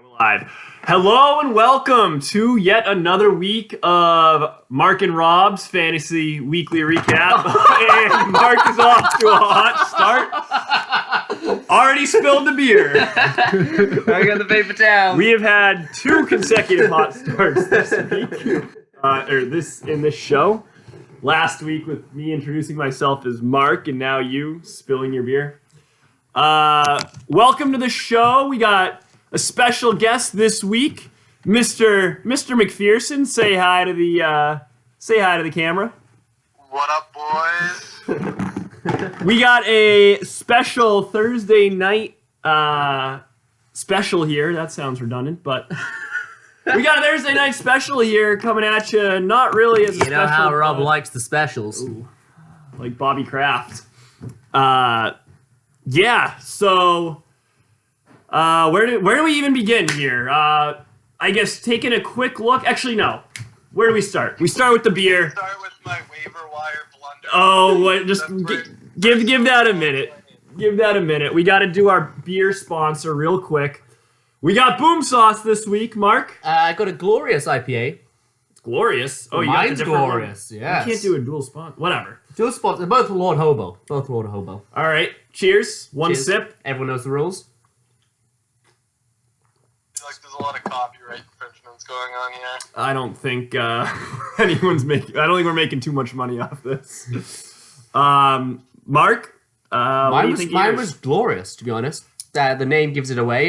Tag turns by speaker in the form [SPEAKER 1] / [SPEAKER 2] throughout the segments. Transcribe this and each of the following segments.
[SPEAKER 1] Live. Hello and welcome to yet another week of Mark and Rob's Fantasy Weekly Recap. And Mark is off to a hot start. Already spilled the beer.
[SPEAKER 2] I got the paper towel.
[SPEAKER 1] We have had two consecutive hot starts this week, in this show. Last week with me introducing myself as Mark, and now you spilling your beer. Welcome to the show. We got a special guest this week, Mr. McPherson. Say hi to the camera.
[SPEAKER 3] What up, boys?
[SPEAKER 1] We got a special Thursday night special here. That sounds redundant, but we got a Thursday night special here coming at you. Not really as a special.
[SPEAKER 2] You know how Rob likes the specials.
[SPEAKER 1] Ooh, like Bobby Kraft. Yeah. So. Where do we even begin here? I guess taking a quick look. Actually, no. Where do we start? We start with the beer.
[SPEAKER 3] Start with my waiver wire blunder.
[SPEAKER 1] Oh, what? Just give that a minute. Give that a minute. We got to do our beer sponsor real quick. We got Boom Sauce this week, Mark.
[SPEAKER 2] I got a glorious IPA.
[SPEAKER 1] It's glorious. Oh, you got
[SPEAKER 2] Mine's
[SPEAKER 1] the different
[SPEAKER 2] glorious.
[SPEAKER 1] one.
[SPEAKER 2] Yes.
[SPEAKER 1] You can't do a dual sponsor. Whatever.
[SPEAKER 2] Dual spots. They're both Lord Hobo. Both Lord Hobo.
[SPEAKER 1] All right. Cheers. One
[SPEAKER 2] Cheers.
[SPEAKER 1] sip.
[SPEAKER 2] Everyone knows the rules.
[SPEAKER 3] I feel like there's a lot of copyright infringements going on here.
[SPEAKER 1] I don't think anyone's making. I don't think we're making too much money off this. Mark, what do you think?
[SPEAKER 2] Mine was glorious, to be honest. The name gives it away.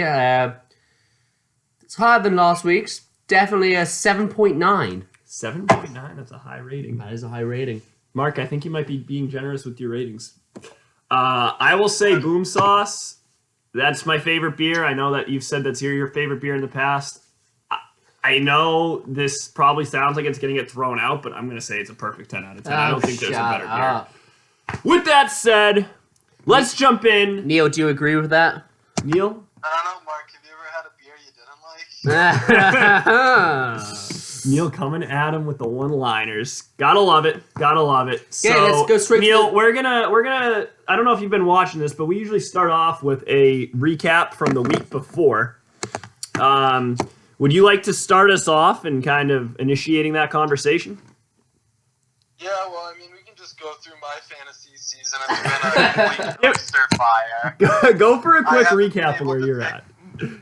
[SPEAKER 2] It's higher than last week's. Definitely a 7.9.
[SPEAKER 1] 7.9. That's a high rating.
[SPEAKER 2] That is a high rating.
[SPEAKER 1] Mark, I think you might be being generous with your ratings. I will say Boom Sauce. That's my favorite beer. I know that you've said that's your favorite beer in the past. I know this probably sounds like it's going to get thrown out, but I'm going to say it's a perfect 10 out of 10. I don't think there's a better beer. With that said, let's jump in.
[SPEAKER 2] Neil, do you agree with that?
[SPEAKER 1] Neil?
[SPEAKER 3] I don't know, Mark. Have you ever had a beer you didn't like?
[SPEAKER 1] Neil coming at him with the one-liners. Gotta love it. Gotta love it. So,
[SPEAKER 2] okay, let's go straight
[SPEAKER 1] Neil,
[SPEAKER 2] to
[SPEAKER 1] we're gonna. I don't know if you've been watching this, but we usually start off with a recap from the week before. Would you like to start us off and kind of initiating that conversation?
[SPEAKER 3] Yeah, well, I mean, we can just go through my fantasy season. It's been a complete dumpster fire.
[SPEAKER 1] Go for a quick
[SPEAKER 3] I haven't
[SPEAKER 1] recap of
[SPEAKER 3] been
[SPEAKER 1] where
[SPEAKER 3] able
[SPEAKER 1] you're
[SPEAKER 3] to
[SPEAKER 1] at.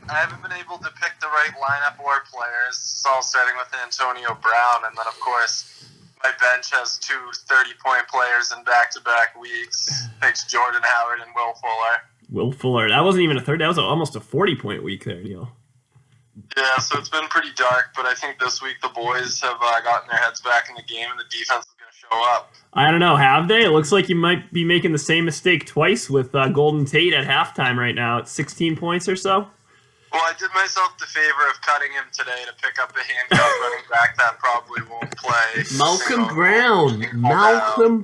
[SPEAKER 3] I haven't been able to pick the right lineup or players. It's all starting with Antonio Brown, and then, of course, my bench has two 30-point players in back-to-back weeks. Thanks Jordan Howard and Will Fuller.
[SPEAKER 1] Will Fuller. That wasn't even a third. That was almost a 40-point week there, Neil.
[SPEAKER 3] Yeah, so it's been pretty dark, but I think this week the boys have gotten their heads back in the game, and the defense is going to show up.
[SPEAKER 1] I don't know. Have they? It looks like you might be making the same mistake twice with Golden Tate at halftime right now. It's 16 points or so.
[SPEAKER 3] Well, I did myself the favor of cutting him today to pick up a handcuff running back that probably won't play.
[SPEAKER 2] Malcolm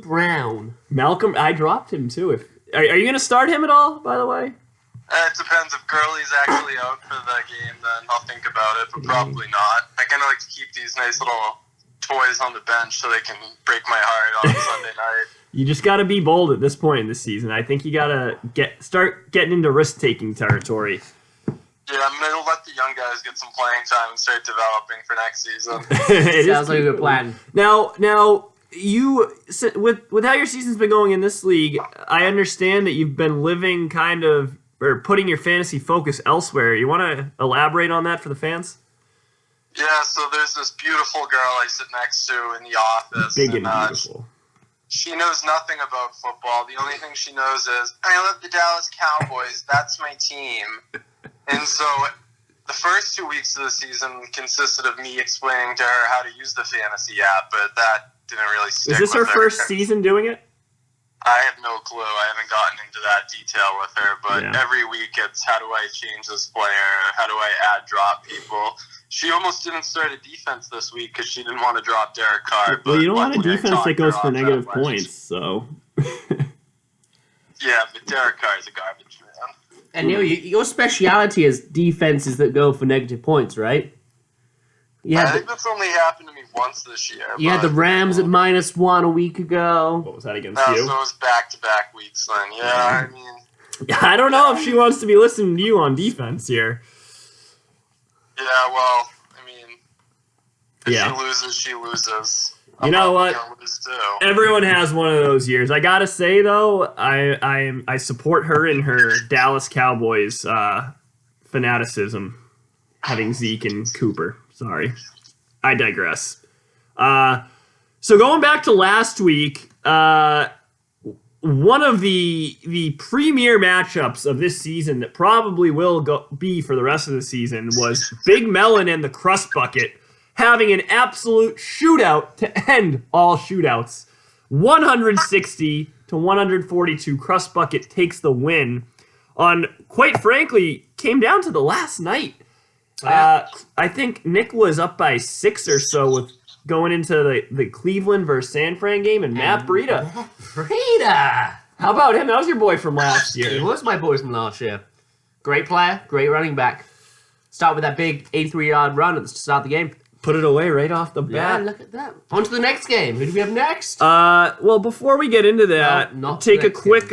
[SPEAKER 2] Brown.
[SPEAKER 1] Malcolm, I dropped him too. Are you going to start him at all, by the way?
[SPEAKER 3] It depends. If Gurley's actually out for the game, then I'll think about it, but probably not. I kind of like to keep these nice little toys on the bench so they can break my heart on Sunday night.
[SPEAKER 1] You just got to be bold at this point in the season. I think you got to start getting into risk-taking territory.
[SPEAKER 3] Yeah, I'm going to let the young guys get some playing time and start developing for next season.
[SPEAKER 2] Sounds like a good plan.
[SPEAKER 1] Now, you with how your season's been going in this league, I understand that you've been living kind of or putting your fantasy focus elsewhere. You want to elaborate on that for the fans?
[SPEAKER 3] Yeah, so there's this beautiful girl I sit next to in the office.
[SPEAKER 1] Big and beautiful.
[SPEAKER 3] She knows nothing about football. The only thing she knows is, I love the Dallas Cowboys. That's my team. And so the first 2 weeks of the season consisted of me explaining to her how to use the fantasy app, but that didn't really stick.
[SPEAKER 1] Is this her first season doing it?
[SPEAKER 3] I have no clue. I haven't gotten into that detail with her, but every week it's how do I change this player? How do I add drop people? She almost didn't start a defense this week because she didn't want to drop Derek Carr.
[SPEAKER 1] Well, you don't want a defense that goes for negative points, so...
[SPEAKER 3] Yeah, but Derek Carr is a garbage man.
[SPEAKER 2] And Neil, your speciality is defenses that go for negative points, right?
[SPEAKER 3] I think that's only happened to me once this year.
[SPEAKER 2] You had the Rams at -1 a week ago.
[SPEAKER 1] What was that against you?
[SPEAKER 3] So it was back-to-back weeks then. Yeah, I mean...
[SPEAKER 1] I don't know if she wants to be listening to you on defense here.
[SPEAKER 3] Yeah, well, I mean, if
[SPEAKER 1] Yeah.
[SPEAKER 3] she loses, she loses.
[SPEAKER 1] You know
[SPEAKER 3] probably
[SPEAKER 1] what?
[SPEAKER 3] gonna lose too.
[SPEAKER 1] Everyone has one of those years. I gotta say though, I support her in her Dallas Cowboys fanaticism, having Zeke and Cooper. Sorry, I digress. So going back to last week, one of the premier matchups of this season that probably will be for the rest of the season was Big Melon and the Crust Bucket having an absolute shootout to end all shootouts. 160 to 142. Crust Bucket takes the win on, quite frankly, came down to the last night. I think Nick was up by 6 or so with going into the Cleveland versus San Fran game, and Matt Breida.
[SPEAKER 2] Breida!
[SPEAKER 1] How about him? That was your boy from last
[SPEAKER 2] He
[SPEAKER 1] year.
[SPEAKER 2] was my boy from last year. Great player, great running back. Start with that big 83-yard run at the start of the game.
[SPEAKER 1] Put it away right off the
[SPEAKER 2] Yeah,
[SPEAKER 1] bat.
[SPEAKER 2] look at that. On to the next game. Who do we have next?
[SPEAKER 1] Well, before we get into that,
[SPEAKER 2] No, not
[SPEAKER 1] take a
[SPEAKER 2] next
[SPEAKER 1] quick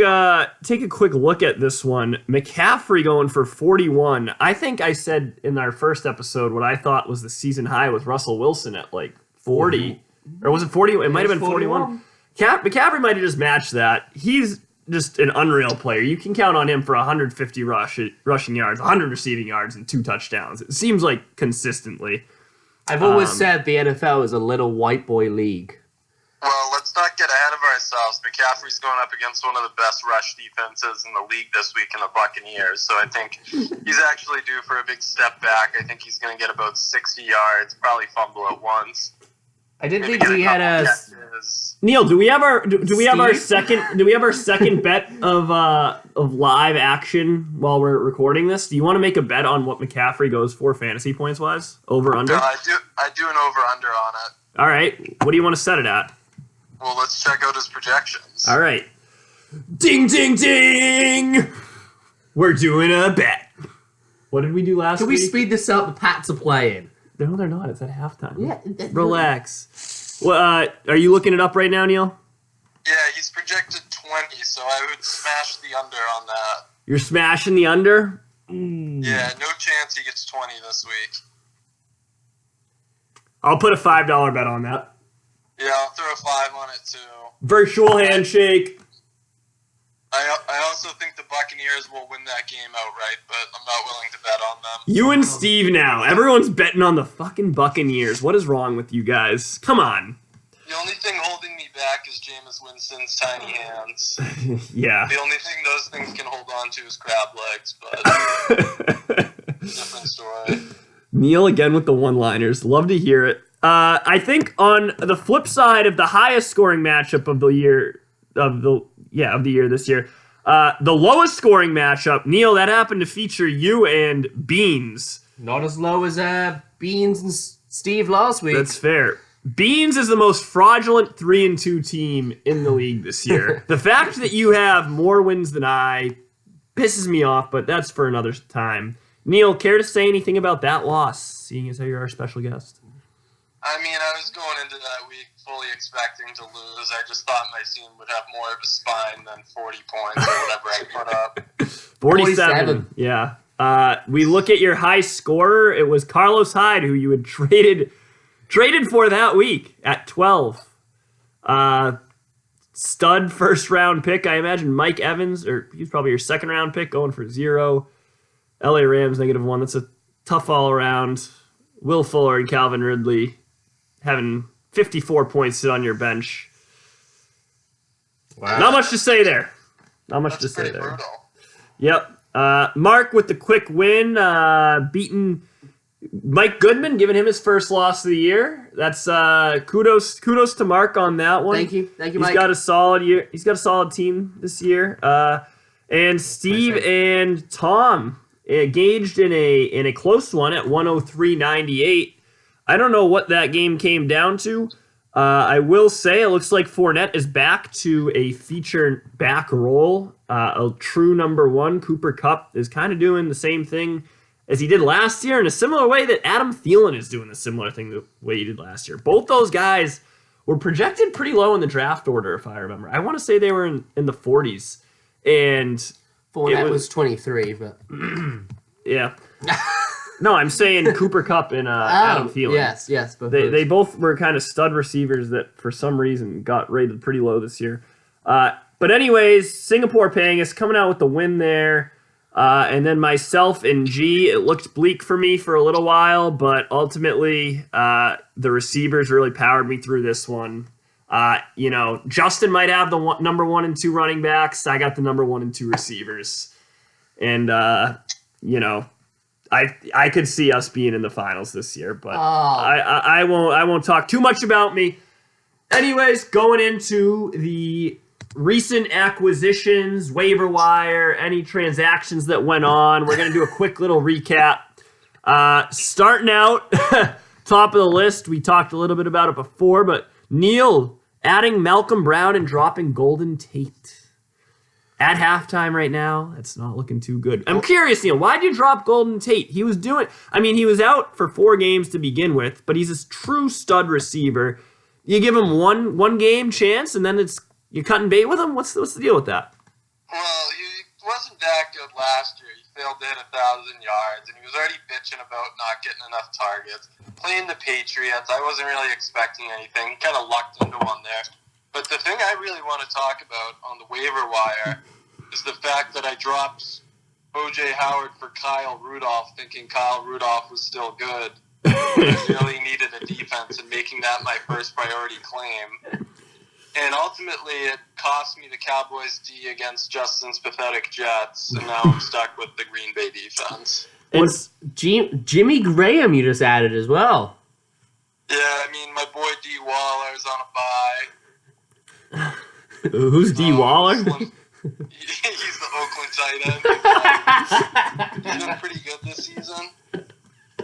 [SPEAKER 1] look at this one. McCaffrey going for 41. I think I said in our first episode what I thought was the season high with Russell Wilson at like 40, or was it 40? It might have been 41. McCaffrey might have just matched that. He's just an unreal player. You can count on him for 150 rushing yards, 100 receiving yards, and 2 touchdowns. It seems like consistently.
[SPEAKER 2] I've always said the NFL is a little white boy league.
[SPEAKER 3] Well, let's not get ahead of ourselves. McCaffrey's going up against one of the best rush defenses in the league this week in the Buccaneers, so I think he's actually due for a big step back. I think he's going to get about 60 yards, probably fumble at once.
[SPEAKER 2] I didn't
[SPEAKER 3] Maybe
[SPEAKER 2] think
[SPEAKER 3] get
[SPEAKER 2] we had
[SPEAKER 3] couple
[SPEAKER 2] a...
[SPEAKER 3] catches.
[SPEAKER 1] Neil, do we have our
[SPEAKER 2] Steve?
[SPEAKER 1] second bet of live action while we're recording this? Do you want to make a bet on what McCaffrey goes for fantasy points wise? Over under?
[SPEAKER 3] I do an over-under on it.
[SPEAKER 1] All right. What do you want to set it at?
[SPEAKER 3] Well, let's check out his projections.
[SPEAKER 1] All right. Ding ding ding. We're doing a bet. What did we do last
[SPEAKER 2] Can
[SPEAKER 1] week?
[SPEAKER 2] we speed this up? The Pats are playing.
[SPEAKER 1] No, they're not. It's at halftime.
[SPEAKER 2] Yeah.
[SPEAKER 1] Relax. Well, are you looking it up right now, Neil?
[SPEAKER 3] Yeah, he's projected 20, so I would smash the under on that.
[SPEAKER 1] You're smashing the under?
[SPEAKER 3] Yeah, no chance he gets 20 this week.
[SPEAKER 1] I'll put a $5 bet on that.
[SPEAKER 3] Yeah, I'll throw a 5 on it too.
[SPEAKER 1] Virtual handshake.
[SPEAKER 3] I also think the Buccaneers will win that game outright, but I'm not willing to bet on them.
[SPEAKER 1] You and Steve now. Everyone's betting on the fucking Buccaneers. What is wrong with you guys? Come on.
[SPEAKER 3] The only thing holding me back is Jameis Winston's tiny hands.
[SPEAKER 1] Yeah.
[SPEAKER 3] The only thing those things can hold on to is crab legs, but different story.
[SPEAKER 1] Neil again with the one-liners. Love to hear it. I think on the flip side of the highest scoring matchup of the year this year, the lowest scoring matchup, Neil, that happened to feature you and Beans.
[SPEAKER 2] Not as low as Beans and Steve last week.
[SPEAKER 1] That's fair. Beans is the most fraudulent 3-2 team in the league this year. The fact that you have more wins than I pisses me off, but that's for another time. Neil, care to say anything about that loss, seeing as how you're our special guest?
[SPEAKER 3] I mean, I was going into that week fully expecting to lose. I just thought my team would have more of a spine than 40 points or whatever I put up.
[SPEAKER 1] 47. Yeah. We look at your high scorer. It was Carlos Hyde, who you had traded for that week at 12. Stud first round pick. I imagine Mike Evans, or he's probably your second round pick, going for 0. LA Rams -1. That's a tough all around. Will Fuller and Calvin Ridley having 54 points sit on your bench.
[SPEAKER 2] Wow.
[SPEAKER 1] Not much to say there. Not much
[SPEAKER 3] That's
[SPEAKER 1] to say
[SPEAKER 3] pretty
[SPEAKER 1] there.
[SPEAKER 3] brutal.
[SPEAKER 1] Yep. Mark with the quick win, beating Mike Goodman, giving him his first loss of the year. That's kudos to Mark on that one.
[SPEAKER 2] Thank you,
[SPEAKER 1] He's
[SPEAKER 2] Mike.
[SPEAKER 1] got a solid year. He's got a solid team this year. And Steve and Tom engaged in a close one at 103-98. I don't know what that game came down to. I will say it looks like Fournette is back to a feature back role. A true number one. Cooper Kupp is kind of doing the same thing as he did last year in a similar way that Adam Thielen is doing a similar thing the way he did last year. Both those guys were projected pretty low in the draft order, if I remember. I want to say they were in the 40s. And
[SPEAKER 2] Fournette was 23, but
[SPEAKER 1] yeah. No, I'm saying Cooper Kupp and Adam Thielen.
[SPEAKER 2] Yes. Both
[SPEAKER 1] They both were kind of stud receivers that for some reason got rated pretty low this year. But anyways, Singapore paying us, coming out with the win there. And then myself and G, it looked bleak for me for a little while, but ultimately the receivers really powered me through this one. Justin might have the number 1 and 2 running backs. I got the number 1 and 2 receivers. And, I could see us being in the finals this year, but I won't talk too much about me. Anyways, going into the recent acquisitions, waiver wire, any transactions that went on, we're going to do a quick little recap. Starting out, top of the list, we talked a little bit about it before, but Neil adding Malcolm Brown and dropping Golden Tate. At halftime right now, it's not looking too good. I'm curious, Neil, why'd you drop Golden Tate? He was out for 4 games to begin with, but he's a true stud receiver. You give him one game chance, and then you're cutting bait with him? What's the deal with that?
[SPEAKER 3] Well, he wasn't that good last year. He failed to hit 1,000 yards, and he was already bitching about not getting enough targets. Playing the Patriots, I wasn't really expecting anything. Kind of lucked into one there. But the thing I really want to talk about on the waiver wire is the fact that I dropped O.J. Howard for Kyle Rudolph, thinking Kyle Rudolph was still good. I really needed a defense, and making that my first priority claim. And ultimately, it cost me the Cowboys D against Justin's pathetic Jets, and now I'm stuck with the Green Bay defense.
[SPEAKER 2] It's Jimmy Graham you just added as well.
[SPEAKER 3] Yeah, I mean, my boy D. Waller's on a bye.
[SPEAKER 1] Who's D. Waller?
[SPEAKER 3] He's the Oakland tight end. He's been pretty good this season.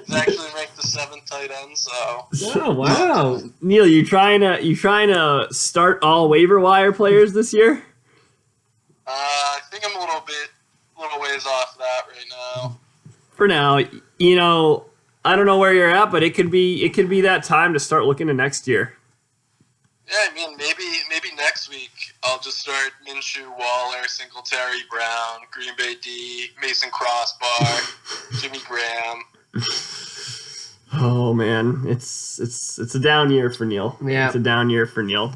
[SPEAKER 3] He's actually ranked the 7th tight end, so.
[SPEAKER 2] Oh wow,
[SPEAKER 1] Neil, you trying to start all waiver wire players this year?
[SPEAKER 3] I think I'm a little ways off that right now.
[SPEAKER 1] For now, I don't know where you're at, but it could be that time to start looking to next year.
[SPEAKER 3] Yeah, I mean, maybe next week I'll just start Minshew, Waller, Singletary, Brown, Green Bay D, Mason Crossbar, Jimmy Graham.
[SPEAKER 1] Oh man, it's a down year for Neil.
[SPEAKER 2] Yeah,
[SPEAKER 1] it's a down year for Neil.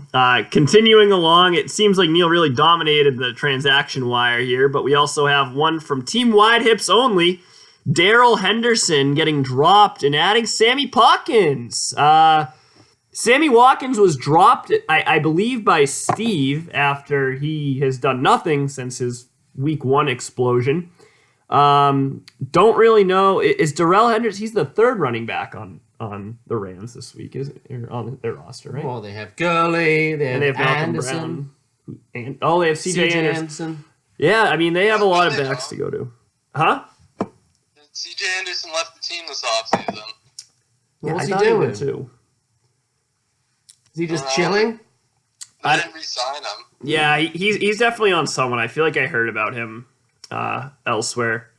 [SPEAKER 1] Continuing along, it seems like Neil really dominated the transaction wire here, but we also have one from Team Wide Hips Only, Daryl Henderson getting dropped and adding Sammy Watkins. Sammy Watkins was dropped, I believe, by Steve after he has done nothing since his week 1 explosion. Don't really know. Is Darrell Henderson? He's the 3rd running back on the Rams this week, isn't it? Or on their roster, right?
[SPEAKER 2] Well, they have Gurley, they have
[SPEAKER 1] Malcolm
[SPEAKER 2] Anderson.
[SPEAKER 1] Brown. And they have CJ Anderson. Yeah, I mean, they have a lot of backs to go to. Huh?
[SPEAKER 3] CJ Anderson left the team this offseason.
[SPEAKER 2] What's he
[SPEAKER 1] I thought he
[SPEAKER 2] doing?
[SPEAKER 1] would too.
[SPEAKER 2] Is he just chilling?
[SPEAKER 3] I didn't re-sign him.
[SPEAKER 1] Yeah, he's definitely on someone. I feel like I heard about him elsewhere.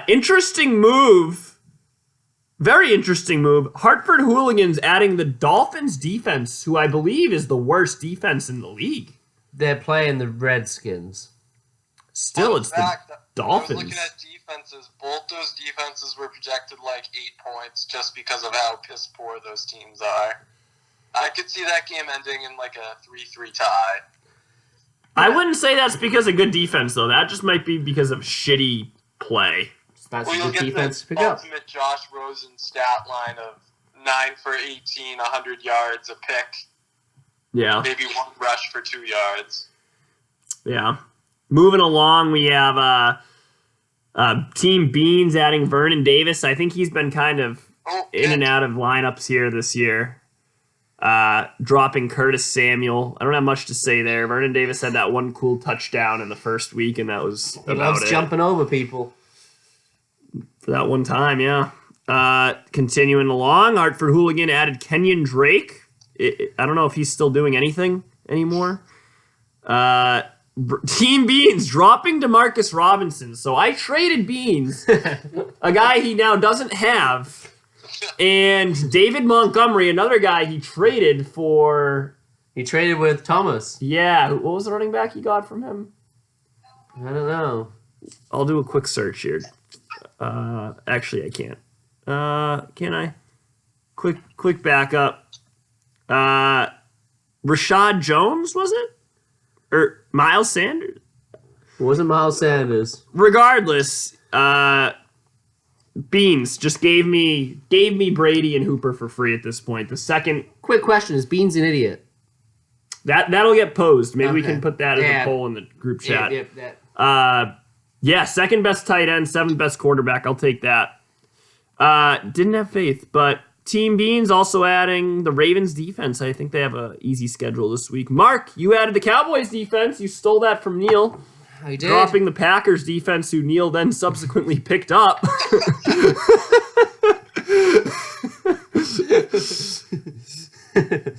[SPEAKER 1] Interesting move. Very interesting move. Hartford Hooligans adding the Dolphins defense, who I believe is the worst defense in the league.
[SPEAKER 2] They're playing the Redskins.
[SPEAKER 1] Still, it's the Dolphins.
[SPEAKER 3] I was looking at defenses. Both those defenses were projected like 8 points just because of how piss poor those teams are. I could see that game ending in like a 3-3 tie.
[SPEAKER 1] I wouldn't say that's because of good defense, though. That just might be because of shitty play.
[SPEAKER 2] That's
[SPEAKER 3] Well,
[SPEAKER 2] a
[SPEAKER 3] you'll
[SPEAKER 2] good
[SPEAKER 3] get
[SPEAKER 2] defense to
[SPEAKER 3] the
[SPEAKER 2] pick up.
[SPEAKER 3] ultimate Josh Rosen stat line of 9 for 18, 100 yards, a pick,
[SPEAKER 1] Yeah.
[SPEAKER 3] maybe 1 rush for 2 yards.
[SPEAKER 1] Yeah. Moving along, we have Team Beans adding Vernon Davis. I think he's been kind of in and out of lineups here this year. Dropping Curtis Samuel. I don't have much to say there. Vernon Davis had that one cool touchdown in the first week, and that was
[SPEAKER 2] He
[SPEAKER 1] about
[SPEAKER 2] loves
[SPEAKER 1] it.
[SPEAKER 2] jumping over people.
[SPEAKER 1] For that one time, yeah. Continuing along, Hartford Hooligan added Kenyon Drake. I don't know if he's still doing anything anymore. Team Beans dropping DeMarcus Robinson. So I traded Beans, a guy he now doesn't have, and David Montgomery, another guy he traded for.
[SPEAKER 2] He traded with Thomas.
[SPEAKER 1] Yeah, what was the running back he got from him?
[SPEAKER 2] I don't know.
[SPEAKER 1] I'll do a quick search here. Actually, I can't. Can I? Quick backup. Rashad Jones, was it? Or Miles Sanders?
[SPEAKER 2] It wasn't Miles Sanders.
[SPEAKER 1] Regardless, Beans just gave me Brady and Hooper for free at this point. The second
[SPEAKER 2] Quick question: is Beans an idiot?
[SPEAKER 1] that'll get posed. Maybe we
[SPEAKER 2] Okay.
[SPEAKER 1] can put that as
[SPEAKER 2] Yeah.
[SPEAKER 1] a poll in the group chat.
[SPEAKER 2] Yeah.
[SPEAKER 1] Yeah, second best tight end, seventh best quarterback. I'll take that. Didn't have faith, but Team Beans also adding the Ravens defense. I think they have a easy schedule this week. Mark, you added the Cowboys defense. You stole that from Neil,
[SPEAKER 2] I did.
[SPEAKER 1] dropping the Packers defense, who Neil then subsequently picked up.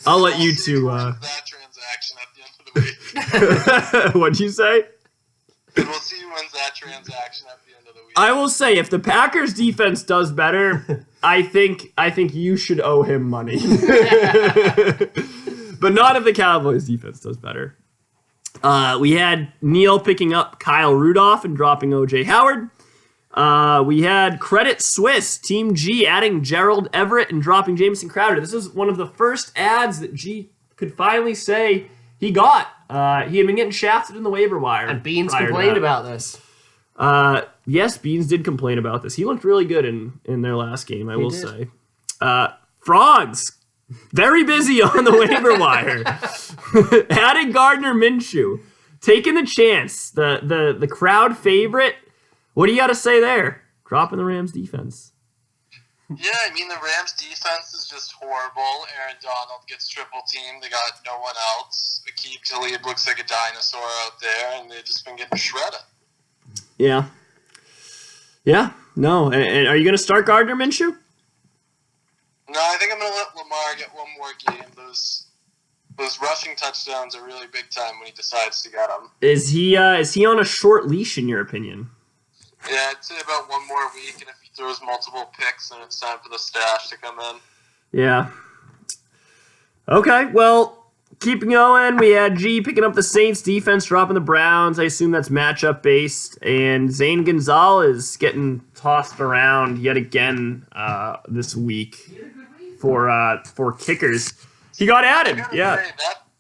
[SPEAKER 1] I'll let you two.
[SPEAKER 3] That transaction at the end of the week.
[SPEAKER 1] What'd you say?
[SPEAKER 3] And we'll see who wins that transaction at the end of the week.
[SPEAKER 1] I will say, if the Packers defense does better, I think you should owe him money. But not if the Cowboys defense does better. We had Neil picking up Kyle Rudolph and dropping OJ Howard. We had Credit Swiss, Team G, adding Gerald Everett and dropping Jamison Crowder. This is one of the first ads that G could finally say he got. He had been getting shafted in the waiver wire.
[SPEAKER 2] And Beans
[SPEAKER 1] prior to
[SPEAKER 2] complained
[SPEAKER 1] that.
[SPEAKER 2] about this.
[SPEAKER 1] Yes, Beans did complain about this. He looked really good in their last game, I will
[SPEAKER 2] did.
[SPEAKER 1] say. Frogs, very busy on the waiver wire. Adding Gardner Minshew, taking the chance. The crowd favorite. What do you got to say there? Dropping the Rams defense.
[SPEAKER 3] Yeah, I mean, the Rams defense is just horrible. Aaron Donald gets triple teamed. They got no one else. Aqib Talib looks like a dinosaur out there, and they've just been getting shredded.
[SPEAKER 1] Yeah. Yeah. No. And are you going to start Gardner Minshew?
[SPEAKER 3] No, I think I'm going to let Lamar get one more game. Those rushing touchdowns are really big time when he decides to get them.
[SPEAKER 1] Is he on a short leash in your opinion?
[SPEAKER 3] Yeah, I'd say about one more week, and if he throws multiple picks, then it's time for the stash to come in.
[SPEAKER 1] Yeah. Okay, well, keeping going, we had G picking up the Saints defense, dropping the Browns. I assume that's matchup based. And Zane Gonzalez getting tossed around yet again this week for kickers. He got added. Yeah.
[SPEAKER 3] Say,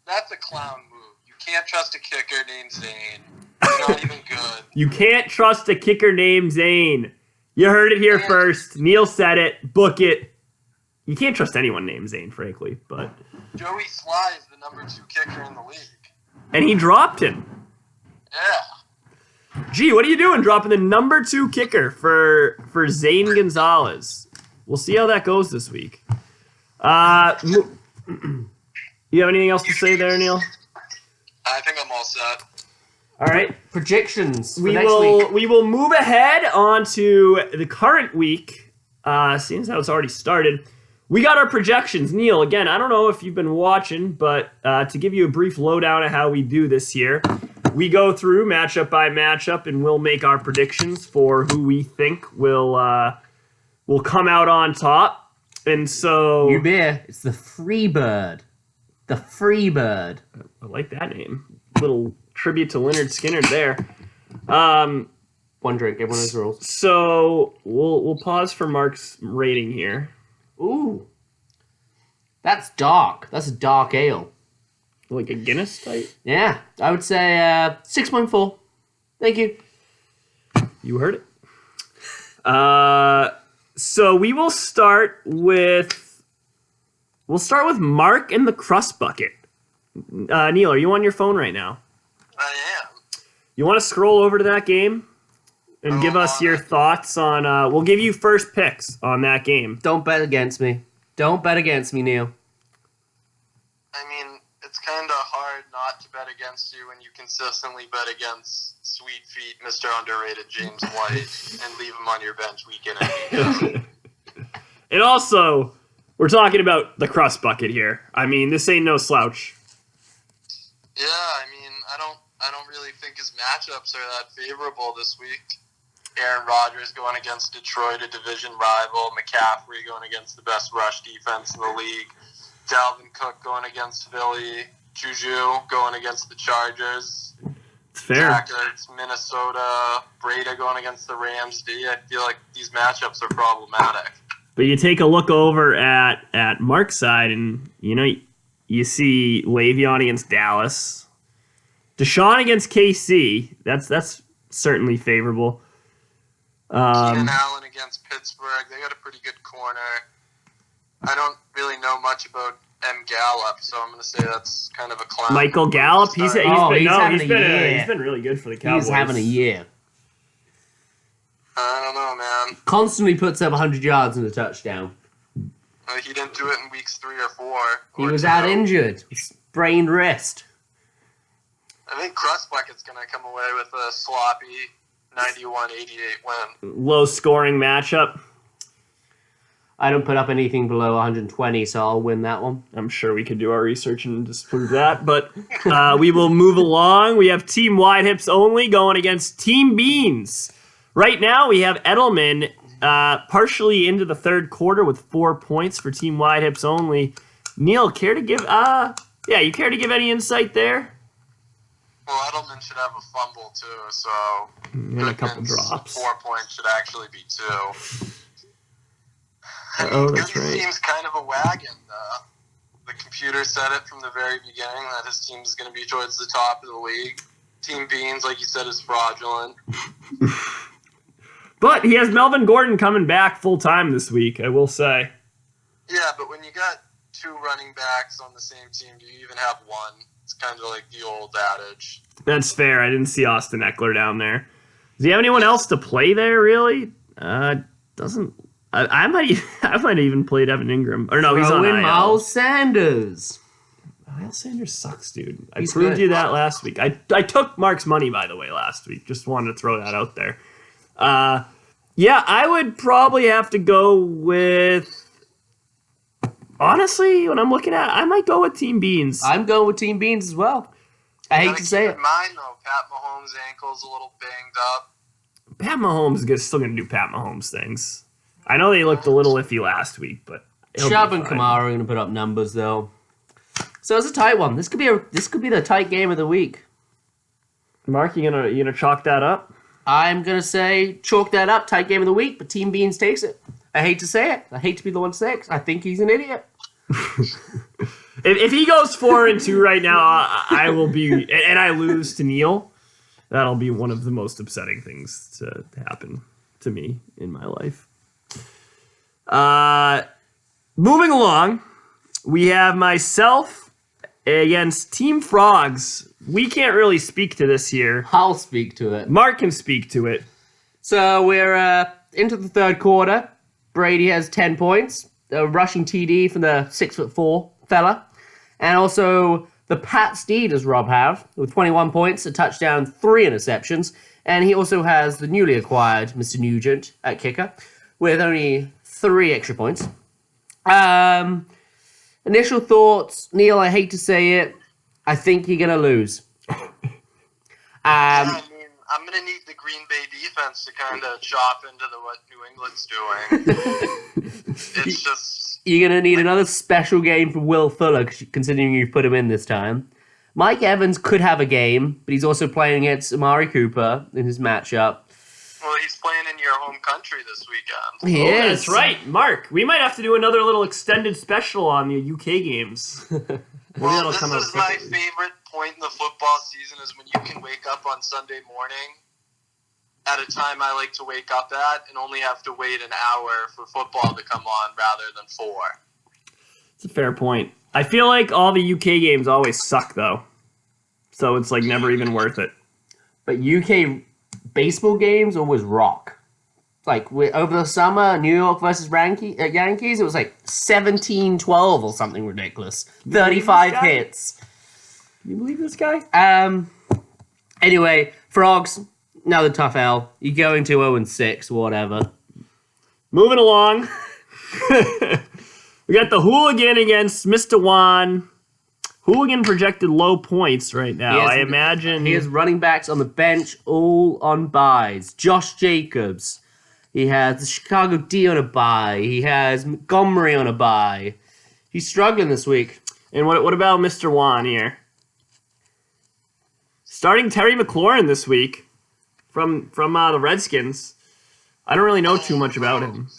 [SPEAKER 3] that's a clown move. You can't trust a kicker named Zane. He's not even good.
[SPEAKER 1] You can't trust a kicker named Zane. You heard it here first. Neil said it. Book it. You can't trust anyone named Zane, frankly. But
[SPEAKER 3] Joey Sly is the number 2 kicker in the league.
[SPEAKER 1] and he dropped him.
[SPEAKER 3] Yeah.
[SPEAKER 1] Gee, what are you doing dropping the number 2 kicker for Zane Gonzalez? We'll see how that goes this week. You have anything else to say there, Neil?
[SPEAKER 3] I think I'm all set.
[SPEAKER 1] All right.
[SPEAKER 2] Predictions for
[SPEAKER 1] We
[SPEAKER 2] next week.
[SPEAKER 1] will move ahead onto the current week, seeing as how it's already started. We got our projections. Neil, again, I don't know if you've been watching, but to give you a brief lowdown of how we do this here, we go through matchup by matchup, and we'll make our predictions for who we think will come out on top. And so
[SPEAKER 2] You beer. It's the Freebird. The Freebird.
[SPEAKER 1] I like that name. Little tribute to Leonard Skinner there.
[SPEAKER 2] One drink. Everyone has rules.
[SPEAKER 1] So we'll pause for Mark's rating here.
[SPEAKER 2] Ooh. That's dark. That's a dark ale.
[SPEAKER 1] Like a Guinness type?
[SPEAKER 2] Yeah. I would say 6.4. Thank you.
[SPEAKER 1] You heard it. So we will start with Mark and the Crust Bucket. Neil, are you on your phone right now?
[SPEAKER 3] I am.
[SPEAKER 1] You want to scroll over to that game and give us your thoughts on? We'll give you first picks on that game.
[SPEAKER 2] Don't bet against me. Don't bet against me, Neil.
[SPEAKER 3] I mean, it's kind of hard not to bet against you when you consistently bet against Sweet Feet, Mr. Underrated James White, and leave him on your bench week in and week out.
[SPEAKER 1] And also, we're talking about the Crust Bucket here. I mean, this ain't no slouch.
[SPEAKER 3] Yeah, I mean, I don't really think his matchups are that favorable this week. Aaron Rodgers going against Detroit, a division rival. McCaffrey going against the best rush defense in the league. Dalvin Cook going against Philly. Juju going against the Chargers.
[SPEAKER 1] It's fair.
[SPEAKER 3] Packers, Minnesota. Breda going against the Rams. I feel like these matchups are problematic.
[SPEAKER 1] But you take a look over at Mark's side, and you see Le'Veon against Dallas, Deshaun against KC. That's certainly favorable.
[SPEAKER 3] Keenan Allen against Pittsburgh. They got a pretty good corner. I don't really know much about M. Gallup, so I'm going to say that's kind of a clown.
[SPEAKER 1] Michael Gallup, he's been really good for the Cowboys.
[SPEAKER 2] He's having a year.
[SPEAKER 3] I don't know, man.
[SPEAKER 2] Constantly puts up 100 yards and a touchdown.
[SPEAKER 3] He didn't do it in weeks 3 or 4.
[SPEAKER 2] He was out injured. Sprained wrist.
[SPEAKER 3] I think Crustbucket's going to come away with a sloppy 91-88 win.
[SPEAKER 1] Low scoring matchup.
[SPEAKER 2] I don't put up anything below 120, so I'll win that one.
[SPEAKER 1] I'm sure we could do our research and disprove that, but we will move along. We have Team Wide Hips only going against Team Beans. Right now, we have Edelman partially into the third quarter with 4 points for Team Wide Hips only. Neil, care to give? You care to give any insight there?
[SPEAKER 3] Well, Edelman should have a fumble too, so
[SPEAKER 1] and a couple drops.
[SPEAKER 3] 4 points should actually be 2.
[SPEAKER 1] That's right.
[SPEAKER 3] His team's kind of a wagon. The computer said it from the very beginning that his team is going to be towards the top of the league. Team Beans, like you said, is fraudulent.
[SPEAKER 1] But he has Melvin Gordon coming back full time this week, I will say.
[SPEAKER 3] Yeah, but when you got 2 running backs on the same team, do you even have one? It's kind of like the old adage.
[SPEAKER 1] That's fair. I didn't see Austin Eckler down there. Does he have anyone else to play there, really? Doesn't. I might even played Evan Ingram. Or no, he's on IL.
[SPEAKER 2] Miles Sanders.
[SPEAKER 1] Miles Sanders sucks, dude.
[SPEAKER 2] He's
[SPEAKER 1] I proved
[SPEAKER 2] good.
[SPEAKER 1] you that last week. I took Mark's money, by the way, last week. Just wanted to throw that out there. I would probably have to go with... Honestly, when I'm looking at it, I might go with Team Beans.
[SPEAKER 2] I'm going with Team Beans as well. I hate to say it.
[SPEAKER 3] Keep in mind, though, Pat Mahomes' ankle's a little banged up.
[SPEAKER 1] Pat Mahomes is still going to do Pat Mahomes things. I know they looked a little iffy last week, but
[SPEAKER 2] Chubb and Kamara are going to put up numbers, though. So it's a tight one. This could be the tight game of the week.
[SPEAKER 1] Mark, you gonna chalk that up?
[SPEAKER 2] I'm going to say chalk that up, tight game of the week, but Team Beans takes it. I hate to say it. I hate to be the one to say it. I think he's an idiot.
[SPEAKER 1] If he goes 4-2 right now, I will be, and I lose to Neil. That'll be one of the most upsetting things to happen to me in my life. Moving along, we have myself against Team Frogs. We can't really speak to this here.
[SPEAKER 2] I'll speak to it.
[SPEAKER 1] Mark can speak to it.
[SPEAKER 2] So we're into the third quarter. Brady has 10 points. A rushing TD from the 6'4" fella. And also the Pat Steed does Rob have with 21 points, a touchdown, 3 interceptions. And he also has the newly acquired Mr. Nugent at kicker with only 3 extra points. Initial thoughts, Neil, I hate to say it. I think you're going to lose.
[SPEAKER 3] I'm going to need the Green Bay defense to kind of chop into what New England's doing. It's just...
[SPEAKER 2] You're going to need another special game from Will Fuller, considering you've put him in this time. Mike Evans could have a game, but he's also playing against Amari Cooper in his matchup.
[SPEAKER 3] Well, he's playing in your home country this weekend.
[SPEAKER 2] He is.
[SPEAKER 1] That's right. Mark, we might have to do another little extended special on the UK games.
[SPEAKER 3] Well, this is my favorite point in the football season is when you can wake up on Sunday morning at a time I like to wake up at and only have to wait an hour for football to come on rather than 4.
[SPEAKER 1] It's a fair point. I feel like all the UK games always suck, though. So it's like never even worth it.
[SPEAKER 2] But UK baseball games always rock. Like over the summer, New York versus Yankees, it was like 17-12 or something ridiculous. 35 hits.
[SPEAKER 1] Can you believe this guy?
[SPEAKER 2] Anyway, Frogs, another tough L. You're going to 0-6, whatever.
[SPEAKER 1] Moving along. We got the Hooligan against Mr. Juan. Hooligan projected low points right now. I imagine
[SPEAKER 2] he has running backs on the bench, all on buys. Josh Jacobs. He has the Chicago D on a bye. He has Montgomery on a bye. He's struggling this week.
[SPEAKER 1] And what about Mr. Juan here? Starting Terry McLaurin this week from the Redskins. I don't really know too much about him.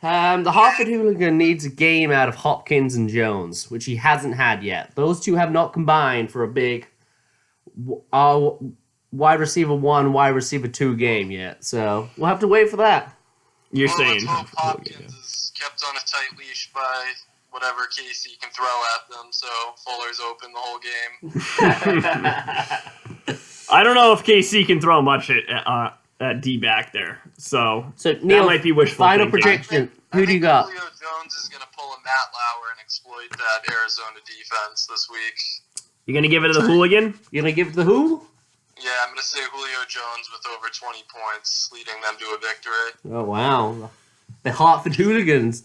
[SPEAKER 2] The Hartford Hooligan needs a game out of Hopkins and Jones, which he hasn't had yet. Those two have not combined for a big wide receiver 1, wide receiver 2 game yet. So we'll have to wait for that.
[SPEAKER 1] You're
[SPEAKER 3] Well,
[SPEAKER 1] saying
[SPEAKER 3] let's hope Hopkins is kept on a tight leash by whatever Casey can throw at them, so Fuller's open the whole game.
[SPEAKER 1] I don't know if KC can throw much at D back there. So
[SPEAKER 2] Neil,
[SPEAKER 1] that might be wishful
[SPEAKER 2] final
[SPEAKER 1] thinking.
[SPEAKER 2] prediction.
[SPEAKER 3] I
[SPEAKER 2] Who do you
[SPEAKER 3] think
[SPEAKER 2] got?
[SPEAKER 3] Julio Jones is going to pull a Matt Lauer and exploit that Arizona defense this week.
[SPEAKER 1] You gonna give it to the hooligan?
[SPEAKER 2] You're going to give it to who?
[SPEAKER 3] Yeah, I'm going to say Julio Jones with over 20 points, leading them to a victory.
[SPEAKER 2] Oh, wow. The Hartford Hooligans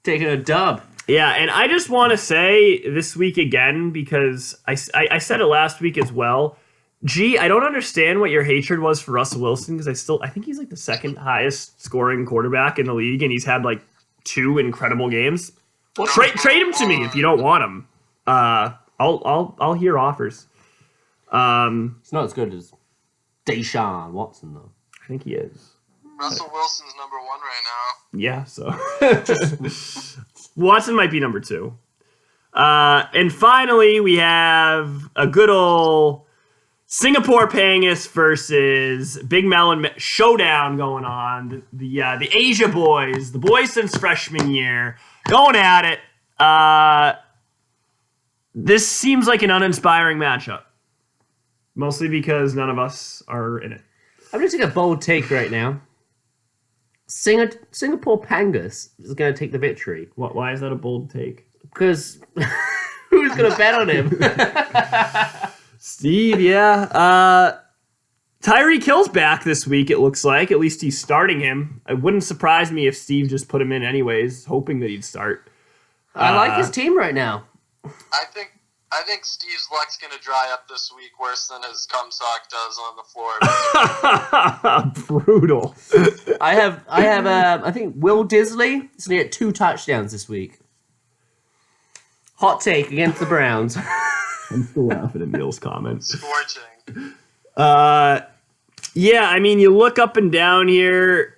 [SPEAKER 2] taking a dub.
[SPEAKER 1] Yeah, and I just want to say this week again, because I said it last week as well. I don't understand what your hatred was for Russell Wilson, because I think he's like the second highest scoring quarterback in the league, and he's had like 2 incredible games. Well, trade him to me if you don't want him. I'll hear offers.
[SPEAKER 2] It's not as good as Deshaun Watson, though.
[SPEAKER 1] I think he is.
[SPEAKER 3] Russell Wilson's number 1 right now.
[SPEAKER 1] Yeah, so Watson might be number 2. And finally, we have a good old Singapore Pangas versus Big Melon showdown going on. The Asia boys, the boys since freshman year, going at it. This seems like an uninspiring matchup, mostly because none of us are in it.
[SPEAKER 2] I'm going to take a bold take right now. Singapore Pangas is going to take the victory.
[SPEAKER 1] Why is that a bold take?
[SPEAKER 2] Because who's going to bet on him?
[SPEAKER 1] Steve, yeah. Tyreek Hill's back this week, it looks like. At least he's starting him. It wouldn't surprise me if Steve just put him in anyways, hoping that he'd start.
[SPEAKER 2] I like his team right now.
[SPEAKER 3] I think Steve's luck's going to dry up this week worse than his cum sock does on the floor.
[SPEAKER 1] Brutal.
[SPEAKER 2] I think Will Disley is going to get 2 touchdowns this week. Hot take against the Browns.
[SPEAKER 1] I'm still laughing at Neil's comments.
[SPEAKER 3] Scorching.
[SPEAKER 1] Yeah, I mean, you look up and down here.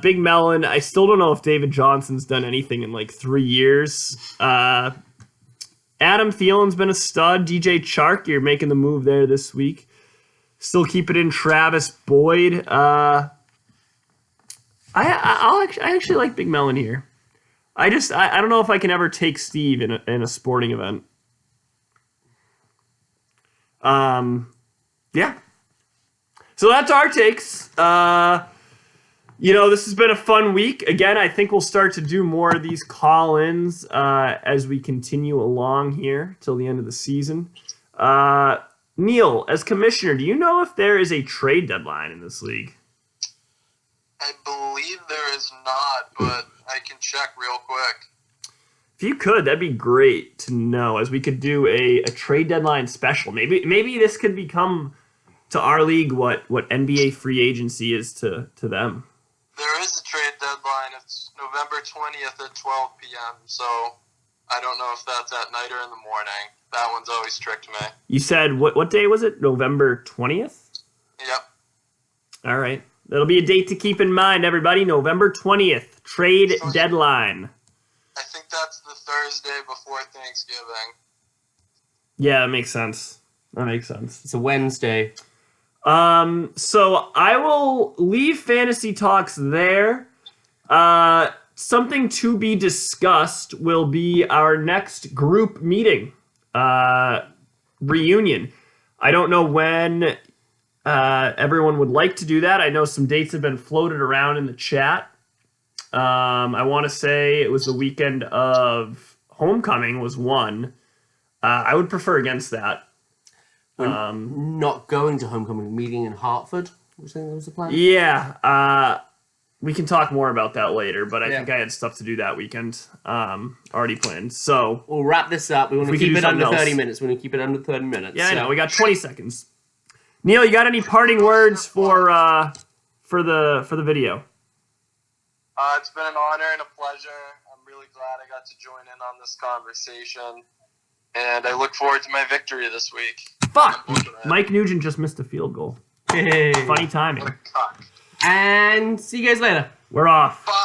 [SPEAKER 1] Big Melon, I still don't know if David Johnson's done anything in like 3 years. Adam Thielen's been a stud. DJ Chark, you're making the move there this week. Still keep it in Travis Boyd. I actually like Big Melon here. I don't know if I can ever take Steve in a sporting event. Yeah. So that's our takes. This has been a fun week. Again, I think we'll start to do more of these call-ins as we continue along here till the end of the season. Neil, as commissioner, do you know if there is a trade deadline in this league?
[SPEAKER 3] I believe there is not, but I can check real quick.
[SPEAKER 1] If you could, that'd be great to know, as we could do a trade deadline special. Maybe this could become to our league what NBA free agency is to them.
[SPEAKER 3] There is a trade deadline. It's November 20th at 12 p.m., so I don't know if that's at night or in the morning. That one's always tricked me.
[SPEAKER 1] You said, what day was it? November 20th?
[SPEAKER 3] Yep.
[SPEAKER 1] All right. That'll be a date to keep in mind, everybody. November 20th, trade deadline.
[SPEAKER 3] I think that's the Thursday before Thanksgiving.
[SPEAKER 1] Yeah, that makes sense.
[SPEAKER 2] It's a Wednesday.
[SPEAKER 1] So I will leave fantasy talks there. Something to be discussed will be our next group meeting, reunion. I don't know when everyone would like to do that. I know some dates have been floated around in the chat. I want to say it was the weekend of homecoming was one. I would prefer against that.
[SPEAKER 2] Not going to homecoming, meeting in Hartford. Was that was the plan?
[SPEAKER 1] Yeah, we can talk more about that later, but I think I had stuff to do that weekend already planned. So
[SPEAKER 2] we'll wrap this up. We want to keep it under 30 minutes. We want to keep it under 30 minutes.
[SPEAKER 1] Yeah, I know. We got 20 seconds. Neil, you got any parting words for the video?
[SPEAKER 3] It's been an honor and a pleasure. I'm really glad I got to join in on this conversation, and I look forward to my victory this week.
[SPEAKER 1] Fuck! Mike Nugent just missed a field goal. Funny timing.
[SPEAKER 3] What a cock.
[SPEAKER 2] And see you guys later.
[SPEAKER 1] We're off.
[SPEAKER 3] Bye.